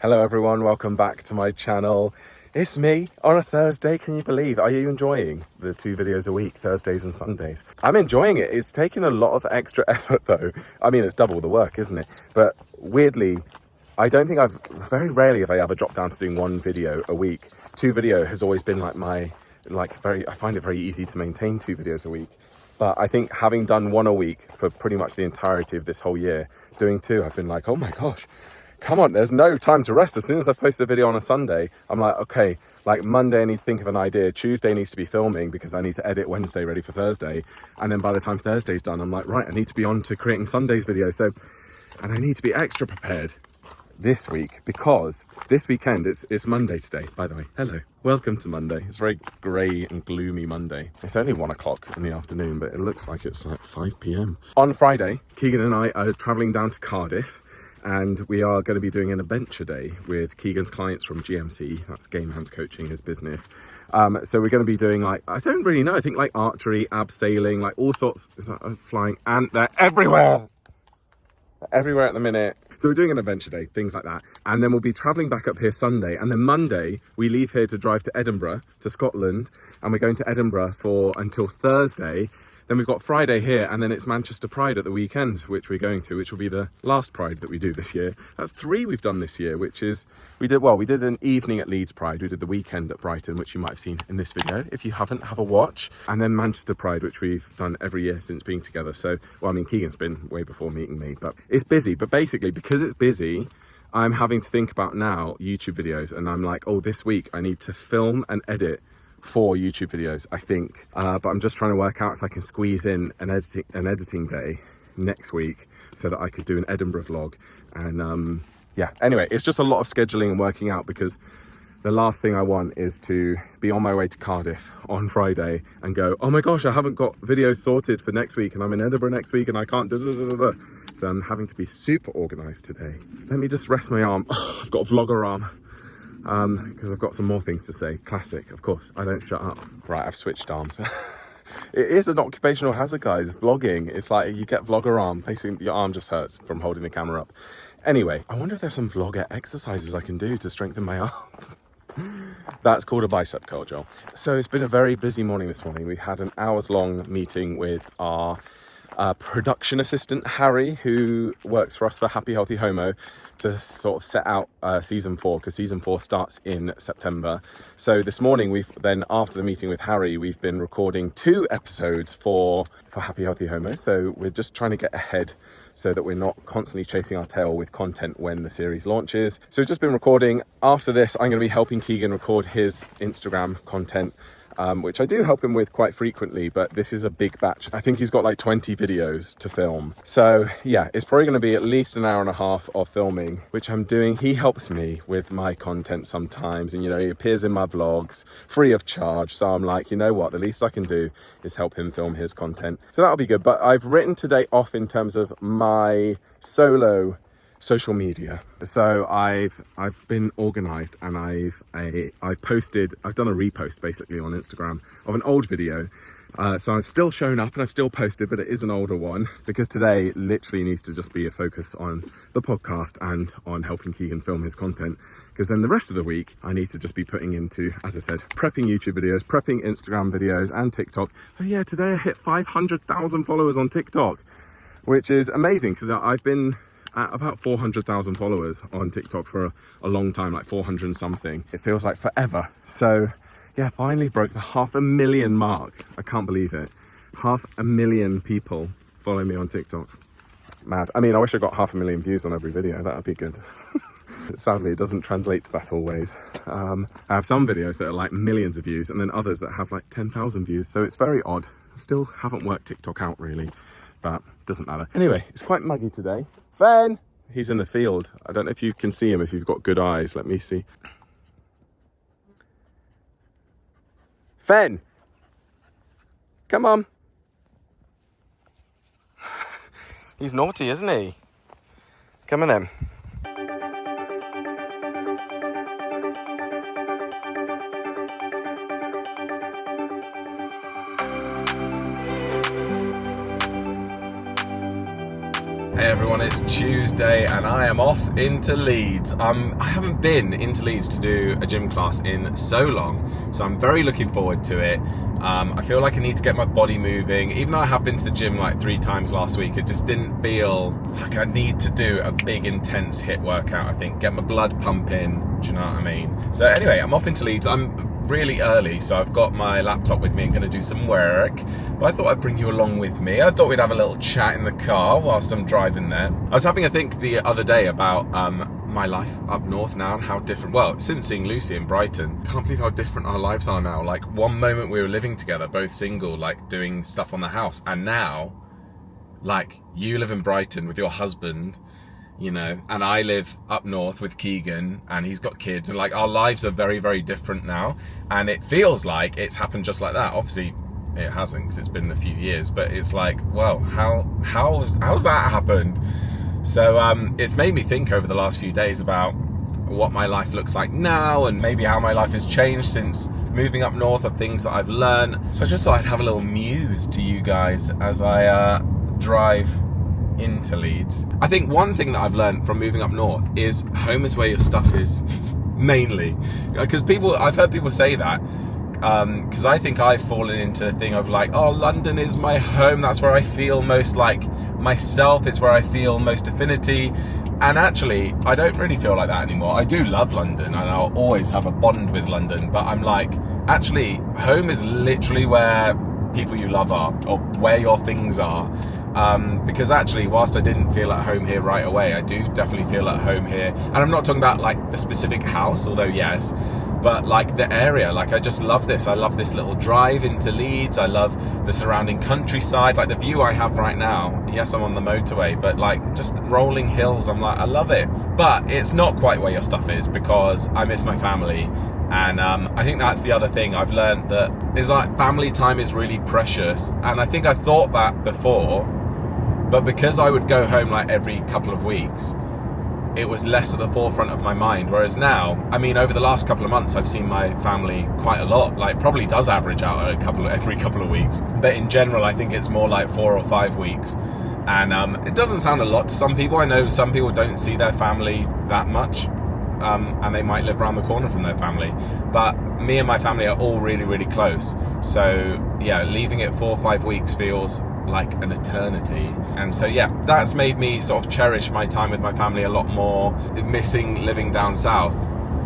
Hello everyone, welcome back to my channel. It's me on a Thursday, can you believe? Are you enjoying the 2 videos a week, Thursdays and Sundays? I'm enjoying it. It's taken a lot of extra effort though. I mean, it's double the work, isn't it? But weirdly, very rarely have I ever dropped down to doing 1 video a week. 2 video has always been I find it very easy to maintain 2 videos a week. But I think having done 1 a week for pretty much the entirety of this whole year, doing 2, I've been like, oh my gosh, come on, there's no time to rest. As soon as I post a video on a Sunday, I'm like, okay, like Monday I need to think of an idea, Tuesday needs to be filming because I need to edit Wednesday ready for Thursday. And then by the time Thursday's done, I'm like, right, I need to be on to creating Sunday's video. And I need to be extra prepared this week because this weekend, it's Monday today, by the way. Hello, welcome to Monday. It's a very grey and gloomy Monday. It's only 1 o'clock in the afternoon, but it looks like it's like 5 p.m. On Friday, Keegan and I are travelling down to Cardiff. And we are going to be doing an adventure day with Keegan's clients from GMC. That's Game Hands Coaching, his business. So we're going to be doing I don't really know. I think archery, abseiling, all sorts. Is that flying? And they're everywhere. They're everywhere at the minute. So we're doing an adventure day, things like that. And then we'll be travelling back up here Sunday. And then Monday, we leave here to drive to Edinburgh, to Scotland. And we're going to Edinburgh until Thursday. Then we've got Friday here, and then it's Manchester Pride at the weekend, which we're going to, which will be the last Pride that we do this year. That's 3 we've done this year, which is, we did an evening at Leeds Pride, we did the weekend at Brighton, which you might have seen in this video. If you haven't, have a watch. And then Manchester Pride, which we've done every year since being together. So, Keegan's been way before meeting me, but it's busy. But basically, because it's busy, I'm having to think about now YouTube videos, and I'm like, oh, this week I need to film and edit 4 YouTube videos, I think, but I'm just trying to work out if I can squeeze in an editing day next week so that I could do an Edinburgh vlog. And yeah, anyway, it's just a lot of scheduling and working out because the last thing I want is to be on my way to Cardiff on Friday and go, oh my gosh, I haven't got videos sorted for next week and I'm in Edinburgh next week and I can't do. So I'm having to be super organized today. Let me just rest my arm. Oh, I've got a vlogger arm. Because I've got some more things to say. Classic, of course, I don't shut up. Right, I've switched arms. It is an occupational hazard, guys, vlogging. It's like you get vlogger arm, basically your arm just hurts from holding the camera up. Anyway, I wonder if there's some vlogger exercises I can do to strengthen my arms. That's called a bicep curl, Joel. So it's been a very busy morning this morning. We had an hours-long meeting with our production assistant, Harry, who works for us for Happy Healthy Homo, to sort of set out season 4, because season 4 starts in September. So this morning, after the meeting with Harry, we've been recording 2 episodes for Happy Healthy Homo. So we're just trying to get ahead so that we're not constantly chasing our tail with content when the series launches. So we've just been recording. After this, I'm going to be helping Keegan record his Instagram content, which I do help him with quite frequently, but this is a big batch. I think he's got 20 videos to film. So yeah, it's probably going to be at least an hour and a half of filming, which I'm doing. He helps me with my content sometimes, and he appears in my vlogs free of charge. So I'm like, you know what, the least I can do is help him film his content. So that'll be good. But I've written today off in terms of my solo social media. So I've been organized and I've done a repost basically on Instagram of an old video. So I've still shown up and I've still posted, but it is an older one because today literally needs to just be a focus on the podcast and on helping Keegan film his content. Because then the rest of the week I need to just be putting into, as I said, prepping YouTube videos, prepping Instagram videos and TikTok. Oh yeah, today I hit 500,000 followers on TikTok, which is amazing because I've been at about 400,000 followers on TikTok for a long time, like 400 and something. It feels like forever. So yeah, finally broke the 500,000 mark. I can't believe it. 500,000 people follow me on TikTok. Mad. I mean, I wish I got 500,000 views on every video. That would be good. Sadly, it doesn't translate to that always. I have some videos that are millions of views and then others that have 10,000 views. So it's very odd. I still haven't worked TikTok out really, but it doesn't matter. Anyway, it's quite muggy today. Fen! He's in the field. I don't know if you can see him, if you've got good eyes. Let me see. Fen! Come on. He's naughty, isn't he? Come on then. Hey everyone, it's Tuesday and I am off into Leeds. I haven't been into Leeds to do a gym class in so long, so I'm very looking forward to it. I feel like I need to get my body moving. Even though I have been to the gym like 3 times last week, it just didn't feel like I need to do a big intense HIIT workout, I think. Get my blood pumping, do you know what I mean? So anyway, I'm off into Leeds. I'm really early, so I've got my laptop with me and going to do some work, but I thought I'd bring you along with me. I thought we'd have a little chat in the car whilst I'm driving there. I was having a think the other day about my life up north now and how different, well, since seeing Lucy in Brighton, can't believe how different our lives are now. Like, one moment we were living together, both single, like doing stuff on the house, and now, like, you live in Brighton with your husband, you know, and I live up north with Keegan and he's got kids, and like our lives are very, very different now, and it feels like it's happened just like that. Obviously it hasn't, because it's been a few years, but it's like, well, how's that happened? So it's made me think over the last few days about what my life looks like now, and maybe how my life has changed since moving up north, of things that I've learned. So I just thought I'd have a little muse to you guys as I drive into Leeds. I think one thing that I've learned from moving up north is home is where your stuff is, mainly. Because I've heard people say that, because I think I've fallen into the thing of like, oh, London is my home, that's where I feel most like myself, it's where I feel most affinity. And actually, I don't really feel like that anymore. I do love London and I'll always have a bond with London, but I'm like, actually, home is literally where people you love are, or where your things are. Because actually, whilst I didn't feel at home here right away, I do definitely feel at home here. And I'm not talking about like the specific house, although yes, but like the area. Like, I just love this. I love this little drive into Leeds. I love the surrounding countryside, like the view I have right now. Yes, I'm on the motorway, but like just rolling hills, I'm like, I love it. But it's not quite where your stuff is, because I miss my family. And I think that's the other thing I've learned, that is like family time is really precious. And I think I thought that before, but because I would go home like every couple of weeks, it was less at the forefront of my mind. Whereas now, I mean, over the last couple of months, I've seen my family quite a lot. Like, probably does average out every couple of weeks. But in general, I think it's more like 4 or 5 weeks. And it doesn't sound a lot to some people. I know some people don't see their family that much. And they might live around the corner from their family, but me and my family are all really, really close. So yeah, leaving it 4 or 5 weeks feels like an eternity. And so yeah, that's made me sort of cherish my time with my family a lot more. Missing living down south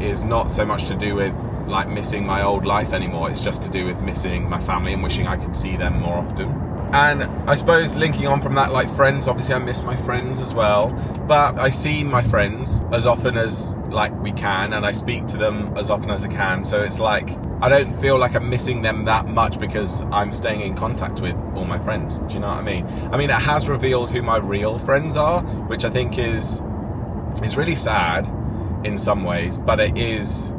is not so much to do with like missing my old life anymore. It's just to do with missing my family and wishing I could see them more often. And I suppose linking on from that, like friends, obviously I miss my friends as well, but I see my friends as often as like we can, and I speak to them as often as I can. So it's like, I don't feel like I'm missing them that much because I'm staying in contact with all my friends. Do you know what I mean? I mean, it has revealed who my real friends are, which I think is really sad in some ways, but it is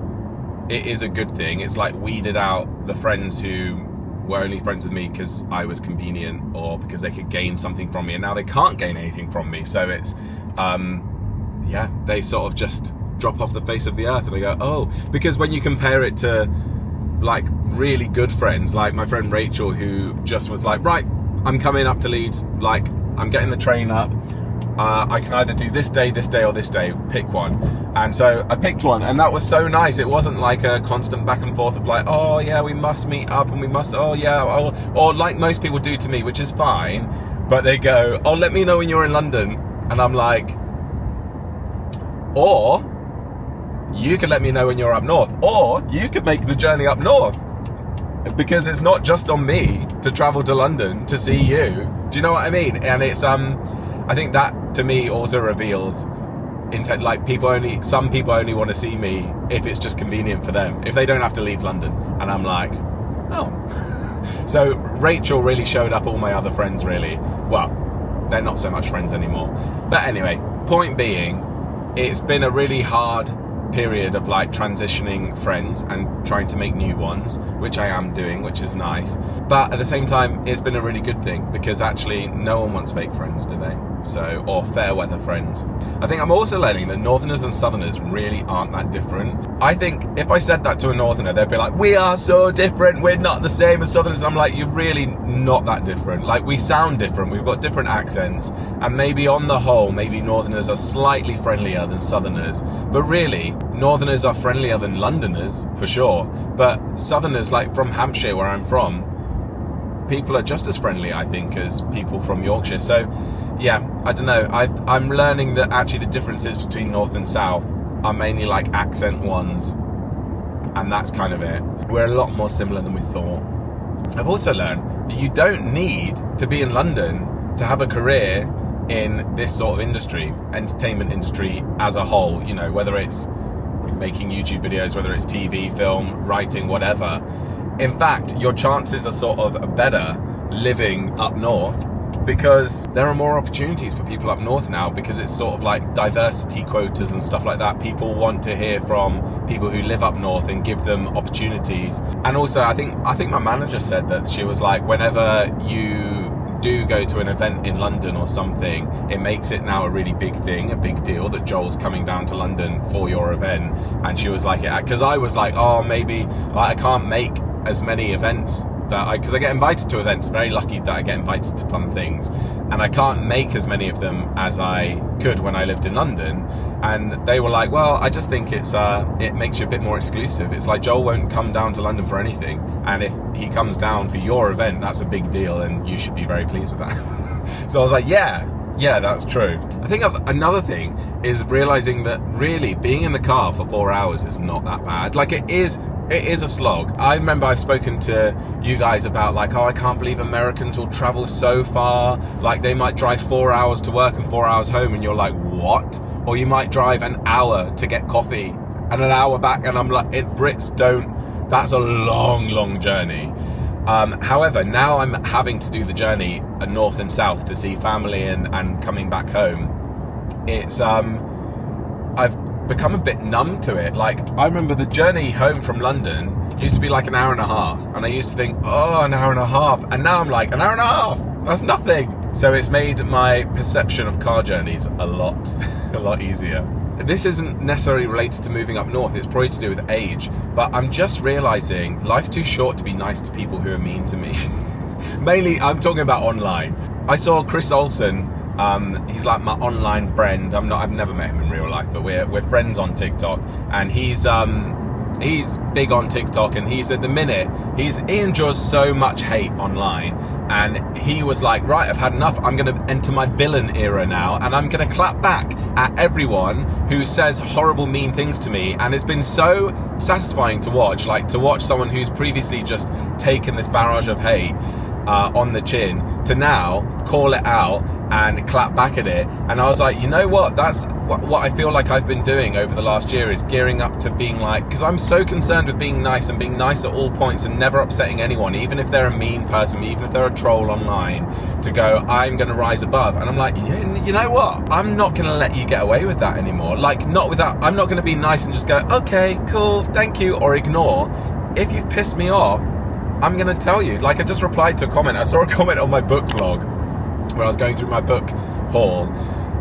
a good thing. It's like weeded out the friends who were only friends with me because I was convenient, or because they could gain something from me, and now they can't gain anything from me. So it's yeah, they sort of just drop off the face of the earth, and I go, oh, because when you compare it to like really good friends, like my friend Rachel, who just was like, right, I'm coming up to Leeds, like I'm getting the train up, I can either do this day, or this day, pick one. And so I picked one, and that was so nice. It wasn't like a constant back and forth of like, oh yeah, we must meet up, and we must, oh yeah, or like most people do to me, which is fine, but they go, oh, let me know when you're in London. And I'm like, or you could let me know when you're up north, or you could make the journey up north, because it's not just on me to travel to London to see you. Do you know what I mean? And it's I think that to me also reveals intent. Like, some people only want to see me if it's just convenient for them, if they don't have to leave London. And I'm like, oh. So Rachel really showed up all my other friends, really. Well, they're not so much friends anymore. But anyway, point being, it's been a really hard period of like transitioning friends and trying to make new ones, which I am doing, which is nice. But at the same time, it's been a really good thing, because actually no one wants fake friends, do they? So, or fair weather friends. I think I'm also learning that Northerners and Southerners really aren't that different. I think if I said that to a Northerner, they'd be like, we are so different, we're not the same as Southerners. I'm like, you're really not that different. Like, we sound different, we've got different accents, and maybe on the whole, maybe Northerners are slightly friendlier than Southerners. But really, Northerners are friendlier than Londoners, for sure. But Southerners, like from Hampshire, where I'm from, people are just as friendly, I think, as people from Yorkshire. So yeah, I don't know, I'm learning that actually the differences between North and South are mainly like accent ones, and that's kind of it. We're a lot more similar than we thought. I've also learned that you don't need to be in London to have a career in this sort of industry, entertainment industry as a whole, you know, whether it's making YouTube videos, whether it's TV, film, writing, whatever. In fact, your chances are sort of better living up north, because there are more opportunities for people up north now, because it's sort of like diversity quotas and stuff like that. People want to hear from people who live up north and give them opportunities. And also, I think my manager said that she was like, whenever you do go to an event in London or something, it makes it now a really big thing, a big deal that Joel's coming down to London for your event. And she was like, because I was like, oh, maybe like, I can't make as many events because I get invited to events, very lucky that I get invited to fun things, and I can't make as many of them as I could when I lived in London. And they were like, well, I just think it makes you a bit more exclusive. It's like Joel won't come down to London for anything, and if he comes down for your event, that's a big deal, and you should be very pleased with that. So I was like, yeah, that's true. I think another thing is realizing that really being in the car for 4 hours is not that bad. Like, it is a slog. I remember I've spoken to you guys about like, oh, I can't believe Americans will travel so far. Like, they might drive 4 hours to work and 4 hours home, and you're like, what? Or you might drive an hour to get coffee and an hour back, and I'm like, Brits don't. That's a long journey. However, now I'm having to do the journey north and south to see family and coming back home. It's I've become a bit numb to it. Like, I remember the journey home from London used to be like an hour and a half, and I used to think, oh, an hour and a half, and now I'm like, an hour and a half, that's nothing. So it's made my perception of car journeys a lot easier. This isn't necessarily related to moving up north, it's probably to do with age, but I'm just realizing life's too short to be nice to people who are mean to me. Mainly, I'm talking about online. I saw Chris Olsen. He's like my online friend. I've never met him in real life, but we're friends on TikTok, and he's big on TikTok, and he's at the minute he endures so much hate online, and he was like, right, I've had enough. I'm going to enter my villain era now, and I'm going to clap back at everyone who says horrible, mean things to me. And it's been so satisfying to watch, like to watch someone who's previously just taken this barrage of hate on the chin to now call it out and clap back at it. And I was like, you know what, that's what I feel like I've been doing over the last year, is gearing up to being like, because I'm so concerned with being nice and being nice at all points and never upsetting anyone, even if they're a mean person, even if they're a troll online, to go, I'm going to rise above. And I'm like, you know what, I'm not going to let you get away with that anymore. Like, not with that. I'm not going to be nice and just go, okay, cool, thank you, or ignore. If you've pissed me off, I'm going to tell you. Like, I just replied to a comment. I saw a comment on my book vlog where I was going through my book haul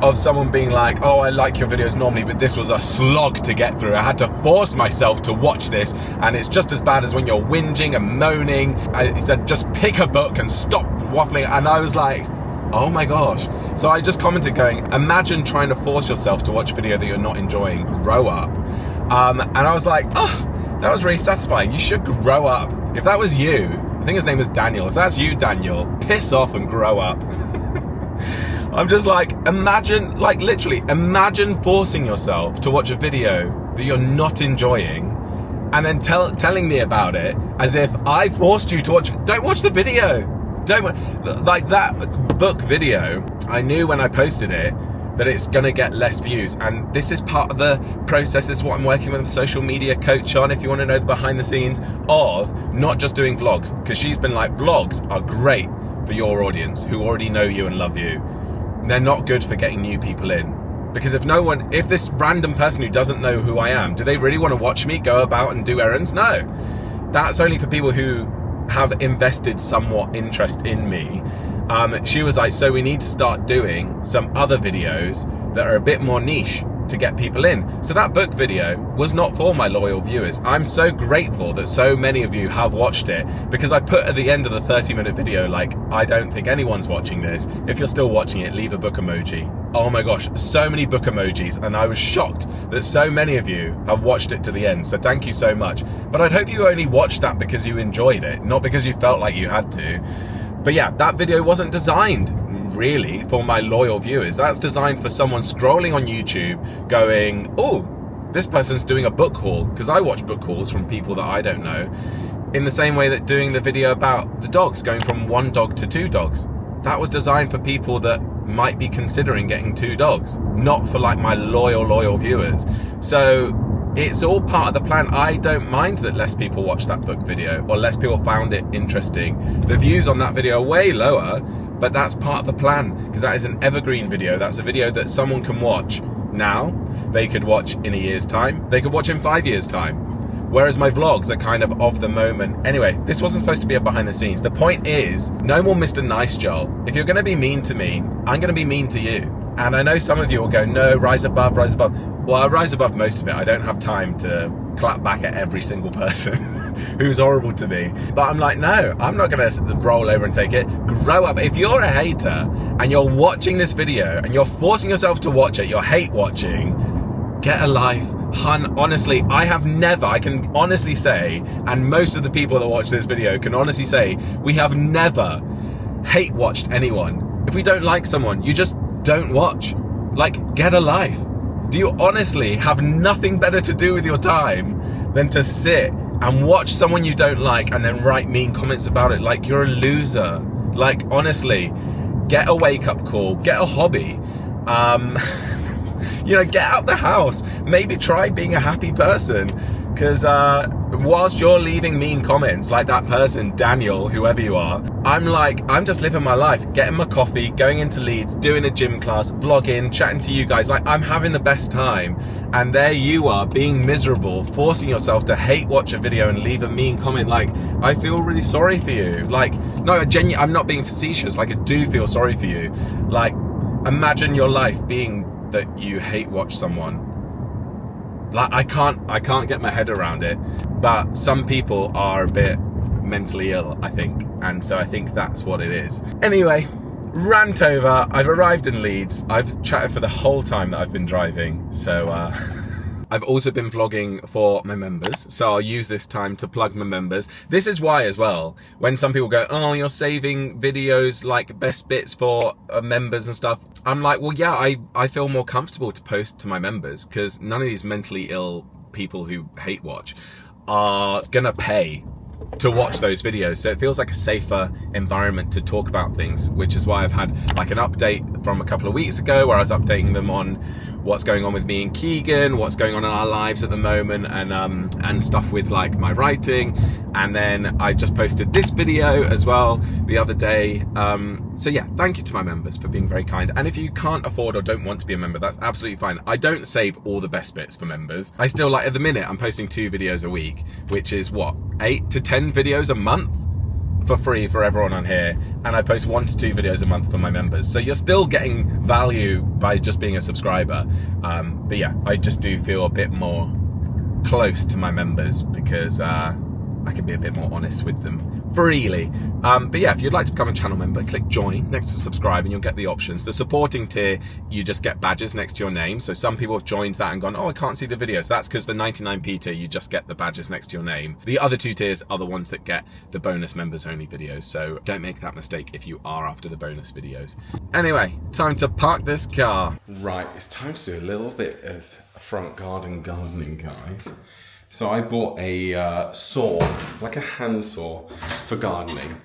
of someone being like, oh, I like your videos normally, but this was a slog to get through. I had to force myself to watch this, and it's just as bad as when you're whinging and moaning. He said, just pick a book and stop waffling. And I was like, oh my gosh. So I just commented going, imagine trying to force yourself to watch a video that you're not enjoying. Grow up. And I was like, oh, that was really satisfying. You should grow up. If that was you, I think his name is Daniel. If that's you, Daniel, piss off and grow up. I'm just like, imagine, like literally, imagine forcing yourself to watch a video that you're not enjoying, and then telling me about it as if I forced you to watch. Don't watch the video. Like that book video, I knew when I posted it that it's gonna get less views, and this is part of the process. This is what I'm working with a social media coach on, if you want to know the behind the scenes of not just doing vlogs, because she's been like, vlogs are great for your audience who already know you and love you. They're not good for getting new people in, because if this random person who doesn't know who I am, do they really want to watch me go about and do errands? No, that's only for people who have invested somewhat interest in me. She was like, so we need to start doing some other videos that are a bit more niche to get people in. So that book video was not for my loyal viewers. I'm so grateful that so many of you have watched it, because I put at the end of the 30-minute video, like, I don't think anyone's watching this. If you're still watching it, leave a book emoji. Oh my gosh, so many book emojis, and I was shocked that so many of you have watched it to the end, so thank you so much. But I'd hope you only watched that because you enjoyed it, not because you felt like you had to. But yeah, that video wasn't designed really for my loyal viewers. That's designed for someone scrolling on YouTube going, oh, this person's doing a book haul, because I watch book hauls from people that I don't know, in the same way that doing the video about the dogs, going from 1 dog to 2 dogs. That was designed for people that might be considering getting 2 dogs, not for like my loyal viewers. So it's all part of the plan. I don't mind that less people watched that book video, or less people found it interesting. The views on that video are way lower, but that's part of the plan, because that is an evergreen video. That's a video that someone can watch now, they could watch in a year's time, they could watch in 5 years' time. Whereas my vlogs are kind of the moment. Anyway, this wasn't supposed to be a behind the scenes. The point is, no more Mr. Nice Joel. If you're gonna be mean to me, I'm gonna be mean to you. And I know some of you will go, no, rise above, rise above. Well, I rise above most of it. I don't have time to clap back at every single person who's horrible to me. But I'm like, no, I'm not gonna roll over and take it. Grow up. If you're a hater and you're watching this video and you're forcing yourself to watch it, you're hate watching, get a life. Hun, honestly, I can honestly say, and most of the people that watch this video can honestly say, we have never hate watched anyone. If we don't like someone, you just don't watch. Like, get a life. Do you honestly have nothing better to do with your time than to sit and watch someone you don't like and then write mean comments about it? Like, you're a loser. Like, honestly, get a wake-up call, get a hobby. You know, get out the house. Maybe try being a happy person. Because whilst you're leaving mean comments like that person, Daniel, whoever you are, I'm just living my life, getting my coffee, going into Leeds, doing a gym class, vlogging, chatting to you guys. Like, I'm having the best time. And there you are, being miserable, forcing yourself to hate watch a video and leave a mean comment. Like, I feel really sorry for you. Like, no, I'm not being facetious. Like, I do feel sorry for you. Like, imagine your life being that you hate watch someone. Like, I can't get my head around it, but some people are a bit mentally ill, I think, and so I think that's what it is. Anyway, rant over. I've arrived in Leeds. I've chatted for the whole time that I've been driving, so I've also been vlogging for my members, so I'll use this time to plug my members. This is why as well, when some people go, oh, you're saving videos like best bits for members and stuff, I'm like, well, yeah, I feel more comfortable to post to my members, because none of these mentally ill people who hate watch are gonna pay to watch those videos, so it feels like a safer environment to talk about things, which is why I've had like an update from a couple of weeks ago where I was updating them on what's going on with me and Keegan, what's going on in our lives at the moment, and stuff with like my writing. And then I just posted this video as well the other day. So yeah, thank you to my members for being very kind. And if you can't afford or don't want to be a member, that's absolutely fine. I don't save all the best bits for members. I still, like, at the minute I'm posting 2 videos a week, which is what, 8 to 10 videos a month for free for everyone on here, and I post 1 to 2 videos a month for my members. So you're still getting value by just being a subscriber. But yeah, I just do feel a bit more close to my members because I can be a bit more honest with them freely. But yeah, if you'd like to become a channel member, click join next to subscribe and you'll get the options. The supporting tier, you just get badges next to your name. So some people have joined that and gone, oh, I can't see the videos. That's because the 99p tier, you just get the badges next to your name. The other 2 tiers are the ones that get the bonus members only videos. So don't make that mistake if you are after the bonus videos. Anyway, time to park this car. Right, it's time to do a little bit of front gardening, guys. So I bought a saw, like a hand saw for gardening,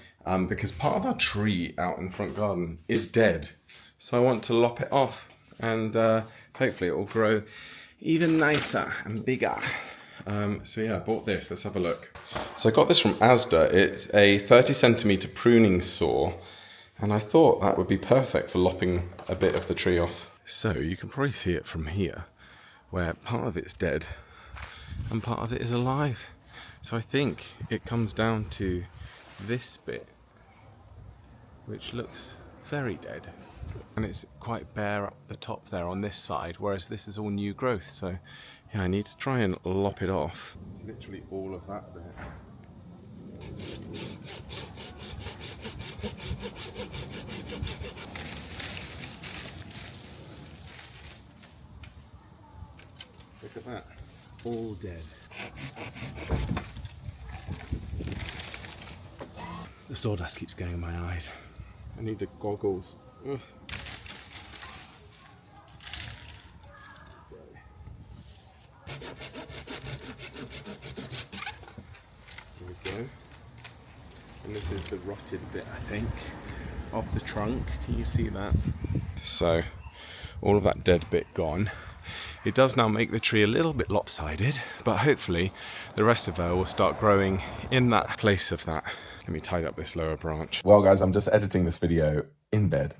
because part of our tree out in the front garden is dead. So I want to lop it off and hopefully it will grow even nicer and bigger. So yeah, I bought this. Let's have a look. So I got this from Asda. It's a 30cm pruning saw, and I thought that would be perfect for lopping a bit of the tree off. So you can probably see it from here, where part of it's dead and part of it is alive. So I think it comes down to this bit which looks very dead. And it's quite bare up the top there on this side, whereas this is all new growth. So yeah, I need to try and lop it off. It's literally all of that bit. Look at that, all dead. The sawdust keeps going in my eyes. I need the goggles. Ugh. There we go. And this is the rotted bit, I think, of the trunk. Can you see that? So, all of that dead bit gone. It does now make the tree a little bit lopsided, but hopefully the rest of her will start growing in that place of that. Let me tidy up this lower branch. Well guys, I'm just editing this video in bed.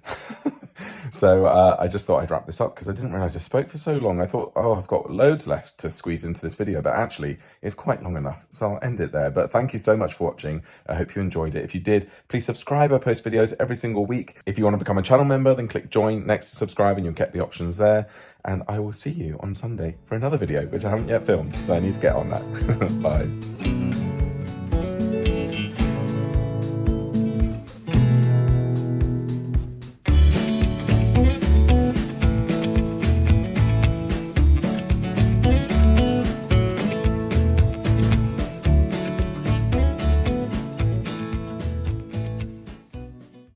So I just thought I'd wrap this up because I didn't realise I spoke for so long. I thought, oh, I've got loads left to squeeze into this video, but actually it's quite long enough. So I'll end it there. But thank you so much for watching. I hope you enjoyed it. If you did, please subscribe. I post videos every single week. If you want to become a channel member, then click join next to subscribe and you'll get the options there. And I will see you on Sunday for another video, which I haven't yet filmed. So I need to get on that. Bye.